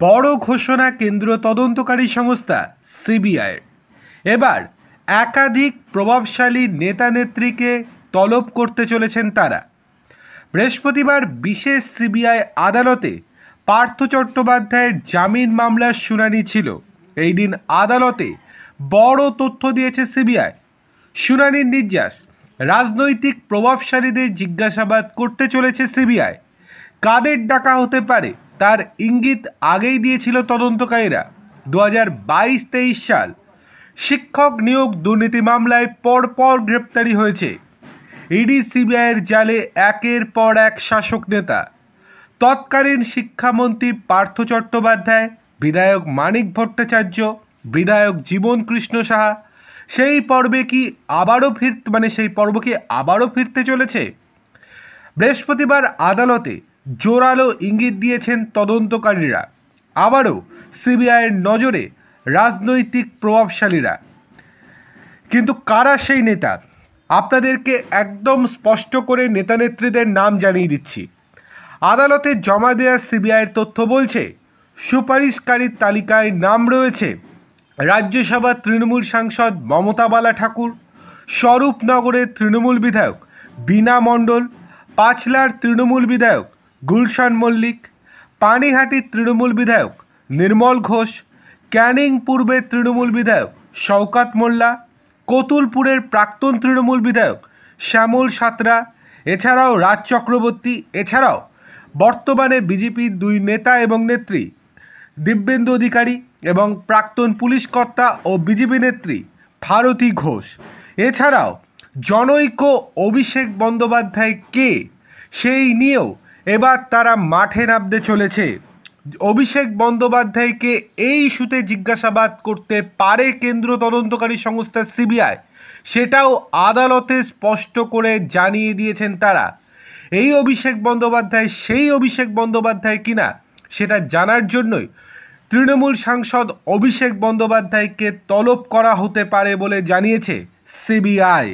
বড় ঘোষণা কেন্দ্রীয় তদন্তকারী সংস্থা সিবিআই এবার একাধিক প্রভাবশালী নেতা নেত্রীকে তলব করতে চলেছেন তারা। বৃহস্পতিবার বিশেষ সিবিআই আদালতে পার্থ চট্টোপাধ্যায়ের জামিন মামলার শুনানি ছিল। এই দিন আদালতে বড় তথ্য দিয়েছে সিবিআই। শুনানির নির্যাস, রাজনৈতিক প্রভাবশালীদের জিজ্ঞাসাবাদ করতে চলেছে সিবিআই। কাদের ডাকা হতে পারে তার ইঙ্গিত আগেই দিয়েছিল তদন্তকারীরা। 2022-23 সাল শিক্ষক নিয়োগ দুর্নীতি মামলায় পরপর গ্রেপ্তারি হয়েছে ইডি সিবিআইয়ের জালে একের পর এক শাসক নেতা। তৎকালীন শিক্ষামন্ত্রী পার্থ চট্টোপাধ্যায়, বিধায়ক মানিক ভট্টাচার্য, বিধায়ক জীবন কৃষ্ণ সাহা। সেই পর্ব কি আবারও ফিরতে চলেছে? বৃহস্পতিবার আদালতে জোরালো ইঙ্গিত দিয়েছেন তদন্তকারীরা। আবারও সিবিআইয়ের নজরে রাজনৈতিক প্রভাবশালীরা। কিন্তু কারা সেই নেতা? আপনাদেরকে একদম স্পষ্ট করে নেতানেত্রীদের নাম জানিয়ে দিচ্ছি। আদালতে জমা দেওয়া সিবিআইয়ের তথ্য বলছে, সুপারিশকারীর তালিকায় নাম রয়েছে রাজ্যসভা তৃণমূল সাংসদ মমতা বালা ঠাকুর, স্বরূপনগরের তৃণমূল বিধায়ক বীণা মণ্ডল, পাঁচলার তৃণমূল বিধায়ক গুলশান মল্লিক, পানিহাটির তৃণমূল বিধায়ক নির্মল ঘোষ, ক্যানিং পূর্বের তৃণমূল বিধায়ক শওকাত মোল্লা, কতুলপুরের প্রাক্তন তৃণমূল বিধায়ক শ্যামল সাঁতরা, এছাড়াও রাজ চক্রবর্তী, এছাড়াও বর্তমানে বিজেপির দুই নেতা এবং নেত্রী দিব্যেন্দু অধিকারী এবং প্রাক্তন পুলিশ কর্তা ও বিজেপি নেত্রী ভারতী ঘোষ। এছাড়াও জনৈক অভিষেক বন্দ্যোপাধ্যায় কে, সেই নিয়েও এবার তারা মাঠে নামতে চলেছে। অভিষেক বন্দ্যোপাধ্যায়কে এই ইস্যুতে জিজ্ঞাসাবাদ করতে পারে কেন্দ্রীয় তদন্তকারী সংস্থা সিবিআই, সেটাও আদালতে স্পষ্ট করে জানিয়ে দিয়েছেন তারা। এই অভিষেক বন্দ্যোপাধ্যায় সেই অভিষেক বন্দ্যোপাধ্যায় কিনা সেটা জানার জন্যই তৃণমূল সাংসদ অভিষেক বন্দ্যোপাধ্যায়কে তলব করা হতে পারে বলে জানিয়েছে সিবিআই।